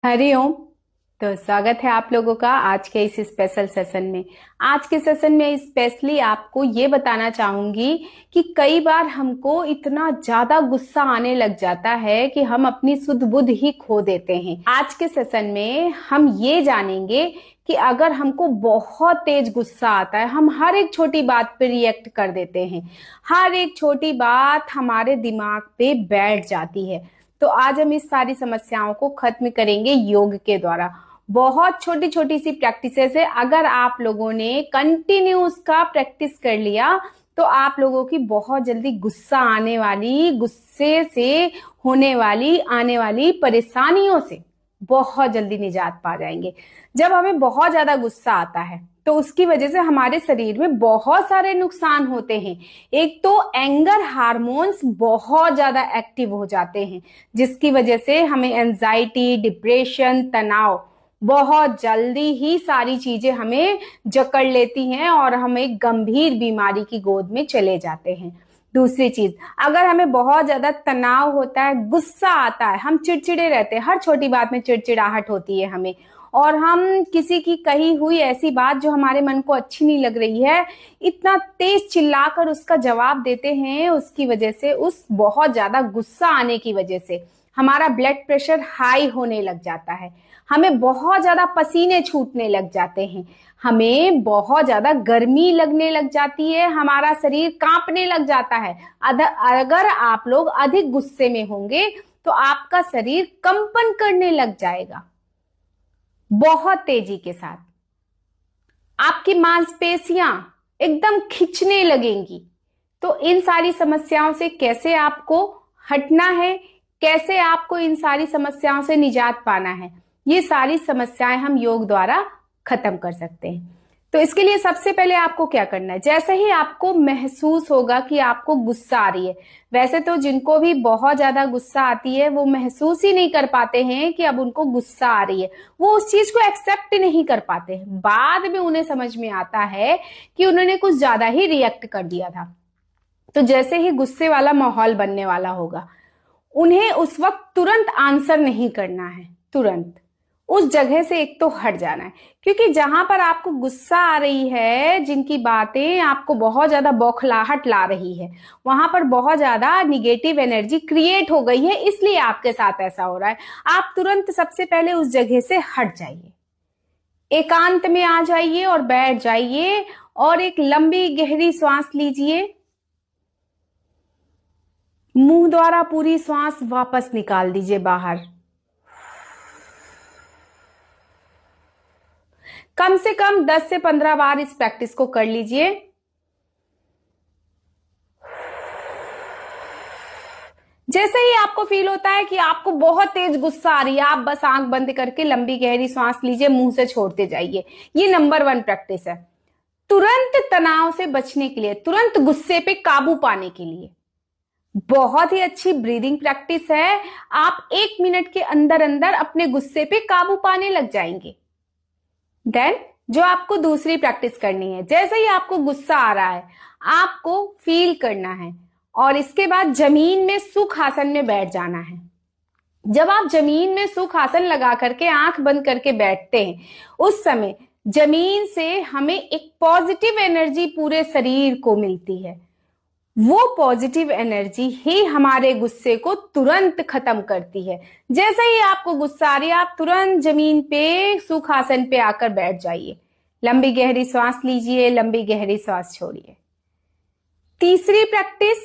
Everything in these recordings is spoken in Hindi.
हरिओम। तो स्वागत है आप लोगों का आज के इस स्पेशल सेशन में। आज के सेशन में स्पेशली आपको ये बताना चाहूंगी कि कई बार हमको इतना ज्यादा गुस्सा आने लग जाता है कि हम अपनी सुध बुध ही खो देते हैं। आज के सेशन में हम ये जानेंगे कि अगर हमको बहुत तेज गुस्सा आता है, हम हर एक छोटी बात पे रिएक्ट कर देते हैं, हर एक छोटी बात हमारे दिमाग पे बैठ जाती है, तो आज हम इस सारी समस्याओं को खत्म करेंगे योग के द्वारा। बहुत छोटी छोटी सी प्रैक्टिसेस है, अगर आप लोगों ने कंटिन्यू उसका प्रैक्टिस कर लिया तो आप लोगों की बहुत जल्दी गुस्सा आने वाली, गुस्से से होने वाली आने वाली परेशानियों से बहुत जल्दी निजात पा जाएंगे। जब हमें बहुत ज्यादा गुस्सा आता है तो उसकी वजह से हमारे शरीर में बहुत सारे नुकसान होते हैं। एक तो एंगर हार्मोन्स बहुत ज्यादा एक्टिव हो जाते हैं, जिसकी वजह से हमें एंजाइटी, डिप्रेशन, तनाव, बहुत जल्दी ही सारी चीजें हमें जकड़ लेती हैं और हम एक गंभीर बीमारी की गोद में चले जाते हैं। दूसरी चीज, अगर हमें बहुत ज्यादा तनाव होता है, गुस्सा आता है, हम चिड़चिड़े रहते हैं, हर छोटी बात में चिड़चिड़ाहट होती है हमें, और हम किसी की कही हुई ऐसी बात जो हमारे मन को अच्छी नहीं लग रही है, इतना तेज चिल्लाकर उसका जवाब देते हैं। उसकी वजह से, उस बहुत ज्यादा गुस्सा आने की वजह से हमारा ब्लड प्रेशर हाई होने लग जाता है, हमें बहुत ज्यादा पसीने छूटने लग जाते हैं, हमें बहुत ज्यादा गर्मी लगने लग जाती है, हमारा शरीर कांपने लग जाता है। अगर आप लोग अधिक गुस्से में होंगे तो आपका शरीर कंपन करने लग जाएगा बहुत तेजी के साथ, आपकी मांसपेशियां एकदम खिंचने लगेंगी। तो इन सारी समस्याओं से कैसे आपको हटना है, कैसे आपको इन सारी समस्याओं से निजात पाना है, ये सारी समस्याएं हम योग द्वारा खत्म कर सकते हैं। तो इसके लिए सबसे पहले आपको क्या करना है, जैसे ही आपको महसूस होगा कि आपको गुस्सा आ रही है, वैसे तो जिनको भी बहुत ज्यादा गुस्सा आती है वो महसूस ही नहीं कर पाते हैं कि अब उनको गुस्सा आ रही है, वो उस चीज को एक्सेप्ट नहीं कर पाते हैं। बाद में उन्हें समझ में आता है कि उन्होंने कुछ ज्यादा ही रिएक्ट कर दिया था। तो जैसे ही गुस्से वाला माहौल बनने वाला होगा, उन्हें उस वक्त तुरंत आंसर नहीं करना है, तुरंत उस जगह से एक तो हट जाना है। क्योंकि जहां पर आपको गुस्सा आ रही है, जिनकी बातें आपको बहुत ज्यादा बौखलाहट ला रही है, वहां पर बहुत ज्यादा निगेटिव एनर्जी क्रिएट हो गई है, इसलिए आपके साथ ऐसा हो रहा है। आप तुरंत सबसे पहले उस जगह से हट जाइए, एकांत में आ जाइए और बैठ जाइए और एक लंबी गहरी सांस लीजिए। मुंह द्वारा पूरी सांस वापस निकाल दीजिए बाहर। कम से कम 10 से 15 बार इस प्रैक्टिस को कर लीजिए। जैसे ही आपको फील होता है कि आपको बहुत तेज गुस्सा आ रही है, आप बस आंख बंद करके लंबी गहरी सांस लीजिए, मुंह से छोड़ते जाइए। ये नंबर 1 प्रैक्टिस है, तुरंत तनाव से बचने के लिए, तुरंत गुस्से पे काबू पाने के लिए। बहुत ही अच्छी ब्रीदिंग प्रैक्टिस है। आप 1 मिनट के अंदर अंदर अपने गुस्से पे काबू पाने लग जाएंगे। देन जो आपको दूसरी प्रैक्टिस करनी है, जैसे ही आपको गुस्सा आ रहा है, आपको फील करना है और इसके बाद जमीन में सुखासन में बैठ जाना है। जब आप जमीन में सुखासन लगा करके आंख बंद करके बैठते हैं, उस समय जमीन से हमें एक पॉजिटिव एनर्जी पूरे शरीर को मिलती है। वो पॉजिटिव एनर्जी ही हमारे गुस्से को तुरंत खत्म करती है। जैसे ही आपको गुस्सा आ रही है, आप तुरंत जमीन पे सुखासन पे आकर बैठ जाइए, लंबी गहरी सांस लीजिए, लंबी गहरी सांस छोड़िए। तीसरी प्रैक्टिस,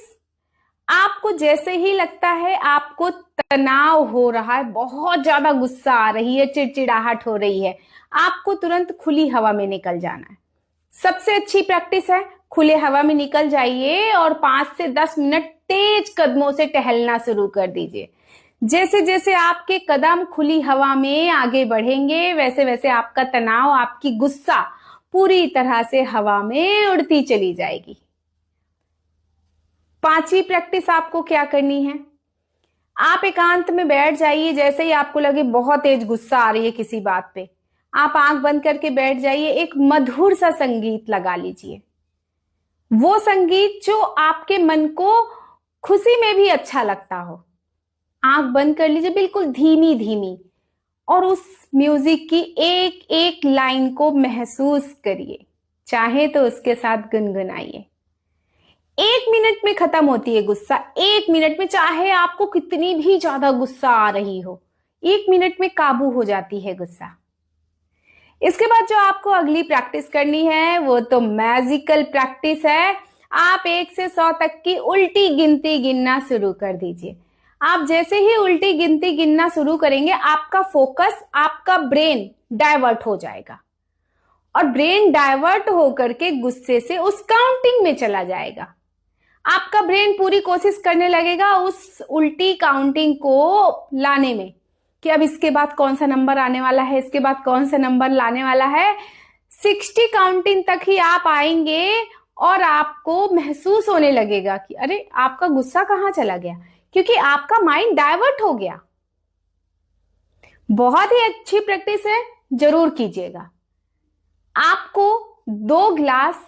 आपको जैसे ही लगता है आपको तनाव हो रहा है, बहुत ज्यादा गुस्सा आ रही है, चिड़चिड़ाहट हो रही है, आपको तुरंत खुली हवा में निकल जाना है। सबसे अच्छी प्रैक्टिस है, खुले हवा में निकल जाइए और 5 से 10 मिनट तेज कदमों से टहलना शुरू कर दीजिए। जैसे जैसे आपके कदम खुली हवा में आगे बढ़ेंगे, वैसे वैसे आपका तनाव, आपकी गुस्सा पूरी तरह से हवा में उड़ती चली जाएगी। 5वीं प्रैक्टिस आपको क्या करनी है, आप एकांत में बैठ जाइए। जैसे ही आपको लगे बहुत तेज गुस्सा आ रही है किसी बात पे, आप आंख बंद करके बैठ जाइए, एक मधुर सा संगीत लगा लीजिए। वो संगीत जो आपके मन को खुशी में भी अच्छा लगता हो। आंख बंद कर लीजिए, बिल्कुल धीमी धीमी, और उस म्यूजिक की एक एक लाइन को महसूस करिए, चाहे तो उसके साथ गुनगुनाइए। 1 मिनट में खत्म होती है गुस्सा, 1 मिनट में, चाहे आपको कितनी भी ज्यादा गुस्सा आ रही हो, 1 मिनट में काबू हो जाती है गुस्सा। इसके बाद जो आपको अगली प्रैक्टिस करनी है वो तो मैजिकल प्रैक्टिस है। आप 1 से 100 तक की उल्टी गिनती गिनना शुरू कर दीजिए। आप जैसे ही उल्टी गिनती गिनना शुरू करेंगे, आपका फोकस, आपका ब्रेन डाइवर्ट हो जाएगा और ब्रेन डाइवर्ट होकर के गुस्से से उस काउंटिंग में चला जाएगा। आपका ब्रेन पूरी कोशिश करने लगेगा उस उल्टी काउंटिंग को लाने में कि अब इसके बाद कौन सा नंबर आने वाला है, इसके बाद कौन सा नंबर लाने वाला है। 60 काउंटिंग तक ही आप आएंगे और आपको महसूस होने लगेगा कि अरे आपका गुस्सा कहां चला गया, क्योंकि आपका माइंड डाइवर्ट हो गया। बहुत ही अच्छी प्रैक्टिस है, जरूर कीजिएगा। आपको 2 ग्लास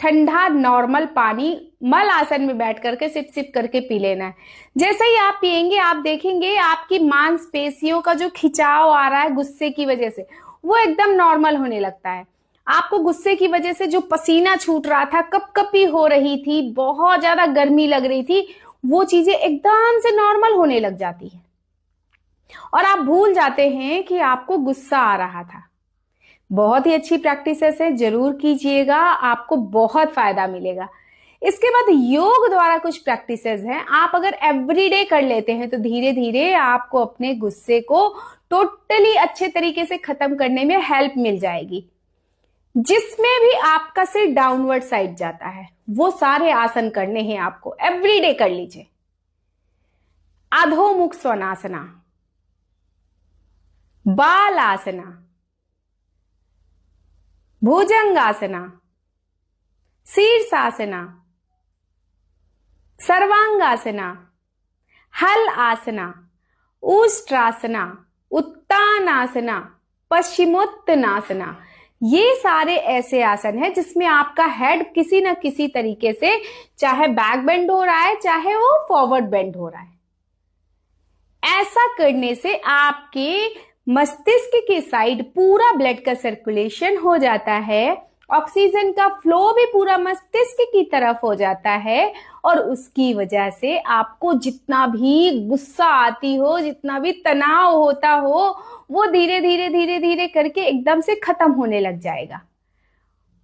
ठंडा नॉर्मल पानी मल आसन में बैठ करके सिप सिप करके पी लेना है। जैसे ही आप पिएंगे, आप देखेंगे आपकी मांसपेशियों का जो खिंचाव आ रहा है गुस्से की वजह से, वो एकदम नॉर्मल होने लगता है। आपको गुस्से की वजह से जो पसीना छूट रहा था, कपकपी हो रही थी, बहुत ज्यादा गर्मी लग रही थी, वो चीजें एकदम से नॉर्मल होने लग जाती है और आप भूल जाते हैं कि आपको गुस्सा आ रहा था। बहुत ही अच्छी प्रैक्टिस है, जरूर कीजिएगा, आपको बहुत फायदा मिलेगा। इसके बाद योग द्वारा कुछ प्रैक्टिसेस हैं। आप अगर एवरीडे कर लेते हैं तो धीरे धीरे आपको अपने गुस्से को टोटली अच्छे तरीके से खत्म करने में हेल्प मिल जाएगी। जिसमें भी आपका सिर डाउनवर्ड साइड जाता है, वो सारे आसन करने हैं आपको, एवरीडे कर लीजिए। अधोमुख स्वनासना, बाल आसना, भुजंगासना, शीर्षासना, सर्वांगासना, हल आसना, उष्ट्रासना, उत्तानासना, पश्चिमोत्तानासना। ये सारे ऐसे आसन हैं जिसमें आपका हेड किसी न किसी तरीके से, चाहे बैक बेंड हो रहा है, चाहे वो फॉरवर्ड बेंड हो रहा है। ऐसा करने से आपके मस्तिष्क के साइड पूरा ब्लड का सर्कुलेशन हो जाता है, ऑक्सीजन का फ्लो भी पूरा मस्तिष्क की तरफ हो जाता है और उसकी वजह से आपको जितना भी गुस्सा आती हो, जितना भी तनाव होता हो, वो धीरे धीरे धीरे धीरे करके एकदम से खत्म होने लग जाएगा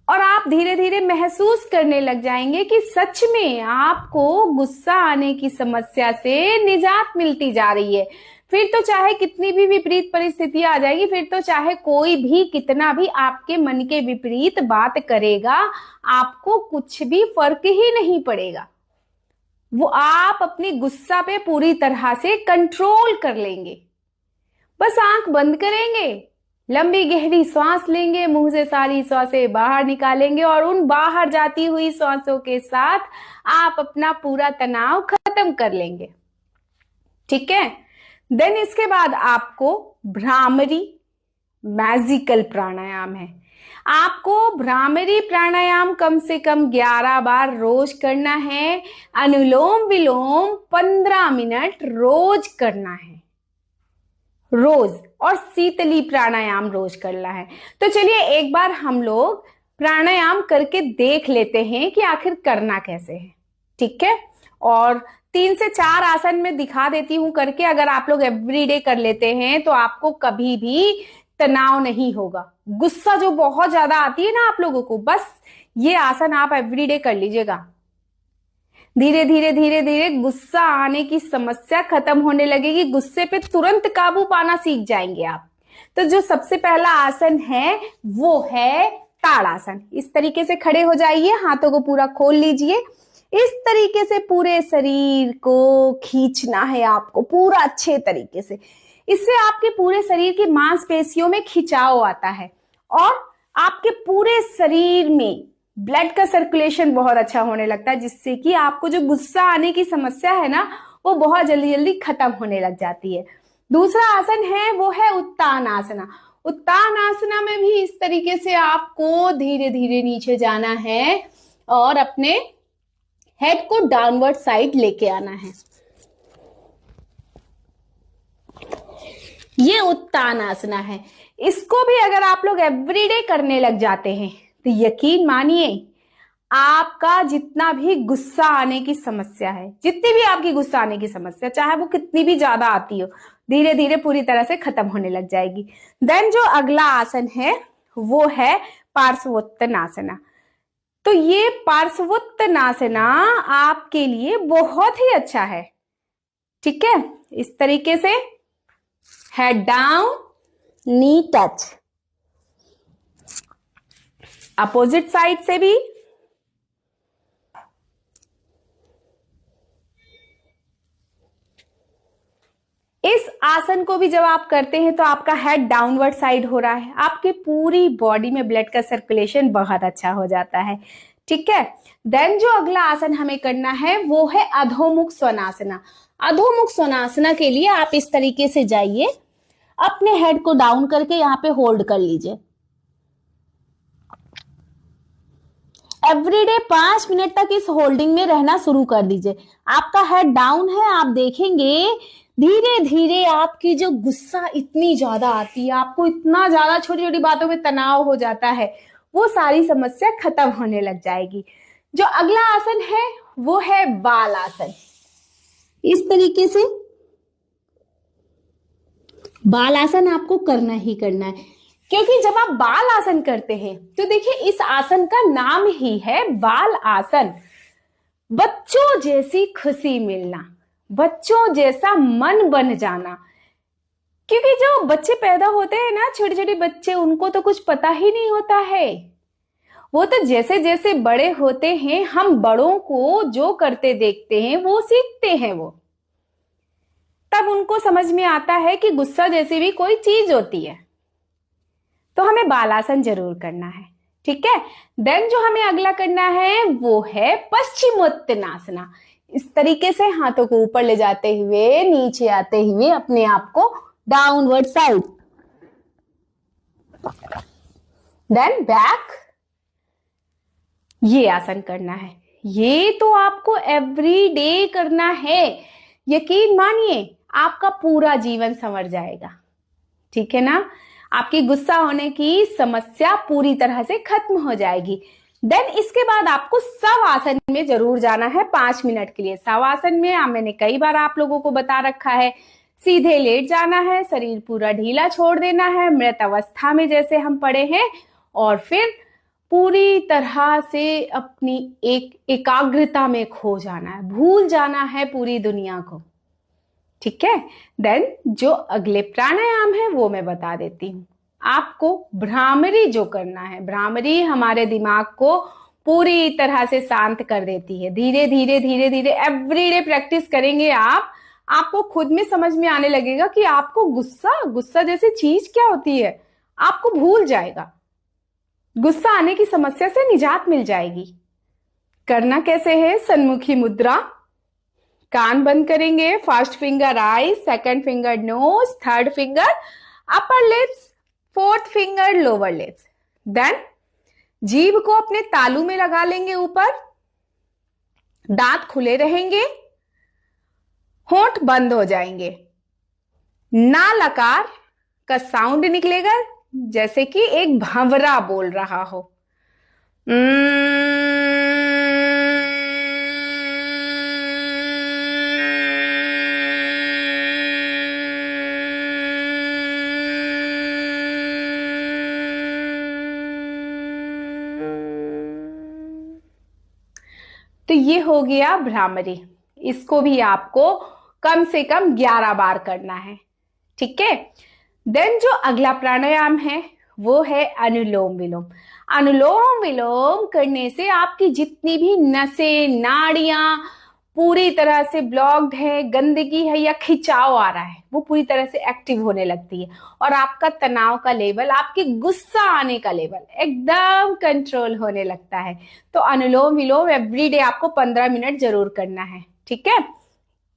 और आप धीरे धीरे महसूस करने लग जाएंगे कि सच में आपको गुस्सा आने की समस्या से निजात मिलती जा रही है। फिर तो चाहे कितनी भी विपरीत परिस्थितियां आ जाएगी, फिर तो चाहे कोई भी कितना भी आपके मन के विपरीत बात करेगा, आपको कुछ भी फर्क ही नहीं पड़ेगा। वो आप अपनी गुस्सा पे पूरी तरह से कंट्रोल कर लेंगे। बस आंख बंद करेंगे, लंबी गहरी सांस लेंगे, मुंह से सारी सांसें बाहर निकालेंगे और उन बाहर जाती हुई सांसों के साथ आप अपना पूरा तनाव खत्म कर लेंगे। ठीक है। देन इसके बाद आपको भ्रामरी मैजिकल प्राणायाम है। आपको भ्रामरी प्राणायाम कम से कम 11 बार रोज करना है। अनुलोम विलोम 15 मिनट रोज करना है, रोज। और शीतली प्राणायाम रोज करना है। तो चलिए एक बार हम लोग प्राणायाम करके देख लेते हैं कि आखिर करना कैसे है। ठीक है। और 3 से 4 आसन में दिखा देती हूं करके, अगर आप लोग एवरीडे कर लेते हैं तो आपको कभी भी तनाव नहीं होगा। गुस्सा जो बहुत ज्यादा आती है ना आप लोगों को, बस ये आसन आप एवरीडे कर लीजिएगा। धीरे धीरे धीरे धीरे गुस्सा आने की समस्या खत्म होने लगेगी, गुस्से पे तुरंत काबू पाना सीख जाएंगे आप। तो जो सबसे पहला आसन है वो है ताड़ासन। इस तरीके से खड़े हो जाइए, हाथों को पूरा खोल लीजिए। इस तरीके से पूरे शरीर को खींचना है आपको, पूरा अच्छे तरीके से। इससे आपके पूरे शरीर की मांसपेशियों में खिंचाव आता है और आपके पूरे शरीर में ब्लड का सर्कुलेशन बहुत अच्छा होने लगता है, जिससे कि आपको जो गुस्सा आने की समस्या है ना, वो बहुत जल्दी जल्दी खत्म होने लग जाती है। दूसरा आसन है वो है उत्तानासना। उत्तानासना में भी इस तरीके से आपको धीरे धीरे नीचे जाना है और अपने हेड को डाउनवर्ड साइड लेके आना है। ये उत्तान आसना है। इसको भी अगर आप लोग एवरीडे करने लग जाते हैं तो यकीन मानिए आपका जितना भी गुस्सा आने की समस्या है, जितनी भी आपकी गुस्सा आने की समस्या, चाहे वो कितनी भी ज्यादा आती हो, धीरे धीरे पूरी तरह से खत्म होने लग जाएगी। देन जो अगला आसन है वो है पार्श्वोत्तानासना। तो ये पार्श्वोत्तानासना आपके लिए बहुत ही अच्छा है। ठीक है, इस तरीके से हेड डाउन, नी टच। अपोजिट साइड से भी इस आसन को भी जब आप करते हैं तो आपका हेड डाउनवर्ड साइड हो रहा है, आपकी पूरी बॉडी में ब्लड का सर्कुलेशन बहुत अच्छा हो जाता है। ठीक है, देन जो अगला आसन हमें करना है वो है अधोमुख स्वनासना। अधोमुख स्वनासना के लिए आप इस तरीके से जाइए, अपने हेड को डाउन करके यहाँ पे होल्ड कर लीजिए। एवरीडे 5 मिनट तक इस होल्डिंग में रहना शुरू कर दीजिए। आपका हेड डाउन है, आप देखेंगे धीरे धीरे आपकी जो गुस्सा इतनी ज्यादा आती है, आपको इतना ज्यादा छोटी छोटी बातों में तनाव हो जाता है, वो सारी समस्या खत्म होने लग जाएगी। जो अगला आसन है वो है बाल आसन। इस तरीके से बाल आसन आपको करना ही करना है, क्योंकि जब आप बाल आसन करते हैं तो देखिए इस आसन का नाम ही है बाल आसन। बच्चों जैसी खुशी मिलना, बच्चों जैसा मन बन जाना। क्योंकि जो बच्चे पैदा होते हैं ना, छोटे छोटे बच्चे, उनको तो कुछ पता ही नहीं होता है। वो तो जैसे जैसे बड़े होते हैं, हम बड़ों को जो करते देखते हैं वो सीखते हैं। वो तब उनको समझ में आता है कि गुस्सा जैसी भी कोई चीज होती है। तो हमें बालासन जरूर करना है। ठीक है, देन जो हमें अगला करना है वो है पश्चिमोत्तानासना। इस तरीके से हाथों को ऊपर ले जाते हुए, नीचे आते हुए अपने आप को डाउनवर्ड साइड, देन बैक, ये आसन करना है। ये तो आपको एवरी डे करना है। यकीन मानिए आपका पूरा जीवन संवर जाएगा। ठीक है ना, आपकी गुस्सा होने की समस्या पूरी तरह से खत्म हो जाएगी। देन इसके बाद आपको शव आसन में जरूर जाना है 5 मिनट के लिए। शव आसन में मैंने कई बार आप लोगों को बता रखा है, सीधे लेट जाना है, शरीर पूरा ढीला छोड़ देना है, मृत अवस्था में जैसे हम पड़े हैं, और फिर पूरी तरह से अपनी एकाग्रता में खो जाना है, भूल जाना है पूरी दुनिया को। ठीक है, देन जो अगले प्राणायाम है वो मैं बता देती हूँ आपको। भ्रामरी जो करना है, भ्रामरी हमारे दिमाग को पूरी तरह से शांत कर देती है। धीरे धीरे धीरे धीरे एवरीडे प्रैक्टिस करेंगे आप, आपको खुद में समझ में आने लगेगा कि आपको गुस्सा जैसी चीज क्या होती है, आपको भूल जाएगा। गुस्सा आने की समस्या से निजात मिल जाएगी। करना कैसे है? सन्मुखी मुद्रा, कान बंद करेंगे, first finger eye, second finger nose, third finger upper lips, fourth finger lower lips. Then जीभ को अपने तालू में लगा लेंगे ऊपर, दांत खुले रहेंगे, होंठ बंद हो जाएंगे, ना लकार का साउंड निकलेगा जैसे कि एक भंवरा बोल रहा हो। तो ये हो गया भ्रामरी। इसको भी आपको कम से कम 11 बार करना है। ठीक है, देन जो अगला प्राणायाम है वो है अनुलोम विलोम। अनुलोम विलोम करने से आपकी जितनी भी नसें, नाड़ियां पूरी तरह से ब्लॉक्ड है, गंदगी है या खिंचाव आ रहा है, वो पूरी तरह से एक्टिव होने लगती है, और आपका तनाव का लेवल, आपके गुस्सा आने का लेवल एकदम कंट्रोल होने लगता है। तो अनुलोम विलोम एवरीडे आपको 15 मिनट जरूर करना है। ठीक है,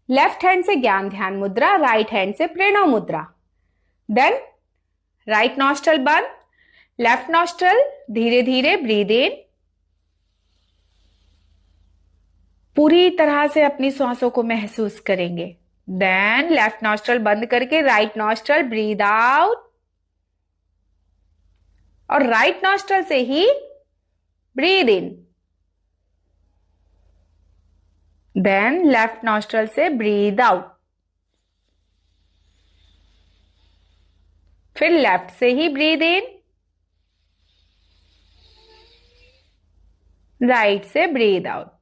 लेफ्ट हैंड से ज्ञान ध्यान मुद्रा, राइट हैंड से प्रणव मुद्रा। देन राइट नॉस्ट्रल बंद, लेफ्ट नॉस्ट्रल धीरे धीरे ब्रीद इन। पूरी तरह से अपनी सांसों को महसूस करेंगे। देन लेफ्ट नॉस्ट्रल बंद करके राइट नॉस्ट्रल ब्रीद आउट, और राइट नॉस्ट्रल से ही breathe in, then left nostril से ब्रीद आउट, फिर लेफ्ट से ही ब्रीद इन, राइट से ब्रीद आउट।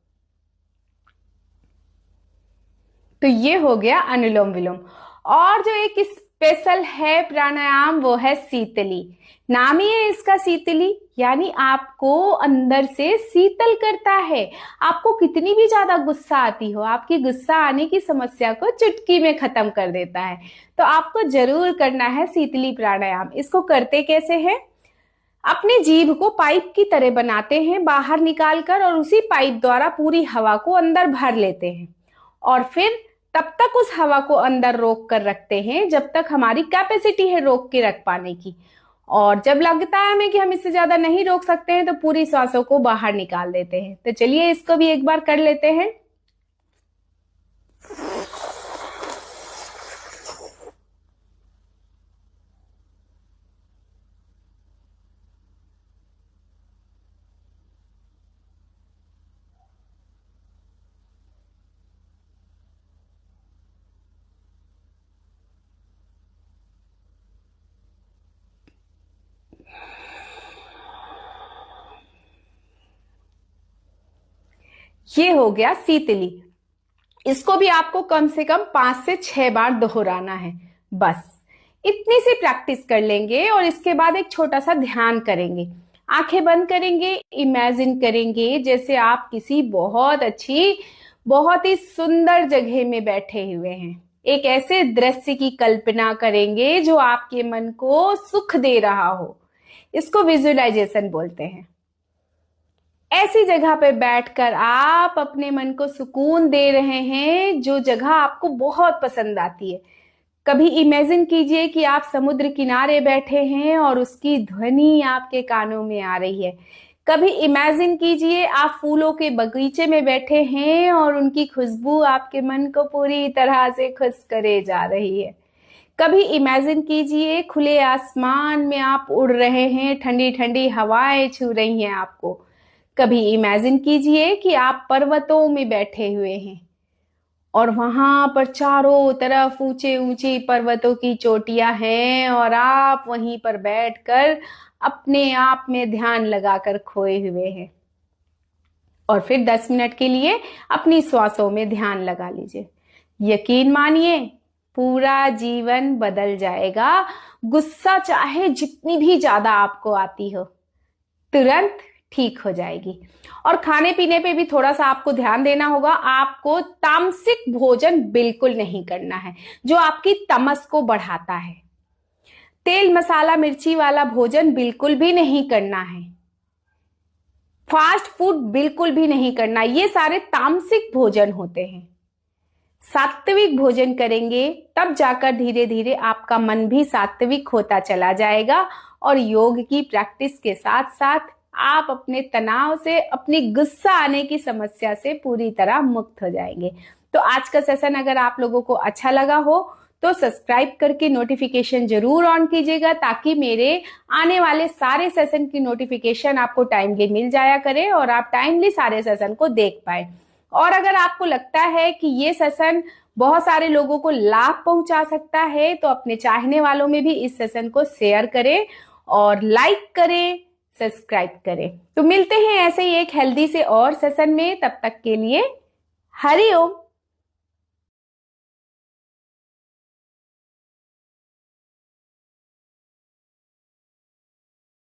तो ये हो गया अनुलोम विलोम। और जो एक स्पेशल है प्राणायाम वो है शीतली। नाम ही है इसका शीतली, यानी आपको अंदर से शीतल करता है। आपको कितनी भी ज्यादा गुस्सा आती हो, आपकी गुस्सा आने की समस्या को चुटकी में खत्म कर देता है। तो आपको जरूर करना है शीतली प्राणायाम। इसको करते कैसे हैं? अपने जीभ को पाइप की तरह बनाते हैं बाहर निकालकर, और उसी पाइप द्वारा पूरी हवा को अंदर भर लेते हैं, और फिर तब तक उस हवा को अंदर रोक कर रखते हैं जब तक हमारी कैपेसिटी है रोक के रख पाने की। और जब लगता है हमें कि हम इससे ज्यादा नहीं रोक सकते हैं तो पूरी सांसों को बाहर निकाल देते हैं। तो चलिए इसको भी एक बार कर लेते हैं। ये हो गया शीतली। इसको भी आपको कम से कम 5 से 6 बार दोहराना है। बस इतनी सी प्रैक्टिस कर लेंगे और इसके बाद एक छोटा सा ध्यान करेंगे। आंखें बंद करेंगे, इमेजिन करेंगे जैसे आप किसी बहुत अच्छी, बहुत ही सुंदर जगह में बैठे हुए हैं। एक ऐसे दृश्य की कल्पना करेंगे जो आपके मन को सुख दे रहा हो। इसको विजुअलाइजेशन बोलते हैं। ऐसी जगह पे बैठकर आप अपने मन को सुकून दे रहे हैं जो जगह आपको बहुत पसंद आती है। कभी इमेजिन कीजिए कि आप समुद्र किनारे बैठे हैं और उसकी ध्वनि आपके कानों में आ रही है। कभी इमेजिन कीजिए आप फूलों के बगीचे में बैठे हैं और उनकी खुशबू आपके मन को पूरी तरह से खुश करे जा रही है। कभी इमेजिन कीजिए खुले आसमान में आप उड़ रहे हैं, ठंडी ठंडी हवाएं छू रही हैं आपको। कभी इमेजिन कीजिए कि आप पर्वतों में बैठे हुए हैं और वहां पर चारों तरफ ऊंचे ऊंचे पर्वतों की चोटियां हैं और आप वहीं पर बैठकर अपने आप में ध्यान लगाकर खोए हुए हैं। और फिर 10 मिनट के लिए अपनी श्वासों में ध्यान लगा लीजिए। यकीन मानिए पूरा जीवन बदल जाएगा। गुस्सा चाहे जितनी भी ज्यादा आपको आती हो तुरंत ठीक हो जाएगी। और खाने पीने पे भी थोड़ा सा आपको ध्यान देना होगा। आपको तामसिक भोजन बिल्कुल नहीं करना है जो आपकी तमस को बढ़ाता है। तेल मसाला मिर्ची वाला भोजन बिल्कुल भी नहीं करना है। फास्ट फूड बिल्कुल भी नहीं करना। ये सारे तामसिक भोजन होते हैं। सात्विक भोजन करेंगे तब जाकर धीरे धीरे आपका मन भी सात्विक होता चला जाएगा। और योग की प्रैक्टिस के साथ साथ आप अपने तनाव से, अपनी गुस्सा आने की समस्या से पूरी तरह मुक्त हो जाएंगे। तो आज का सेशन अगर आप लोगों को अच्छा लगा हो तो सब्सक्राइब करके नोटिफिकेशन जरूर ऑन कीजिएगा ताकि मेरे आने वाले सारे सेशन की नोटिफिकेशन आपको टाइमली मिल जाया करे और आप टाइमली सारे सेशन को देख पाए। और अगर आपको लगता है कि ये सेशन बहुत सारे लोगों को लाभ पहुंचा सकता है तो अपने चाहने वालों में भी इस सेशन को शेयर करें और लाइक करें, सब्सक्राइब करें। तो मिलते हैं ऐसे ही एक हेल्दी से और सेशन में। तब तक के लिए हरि ओम।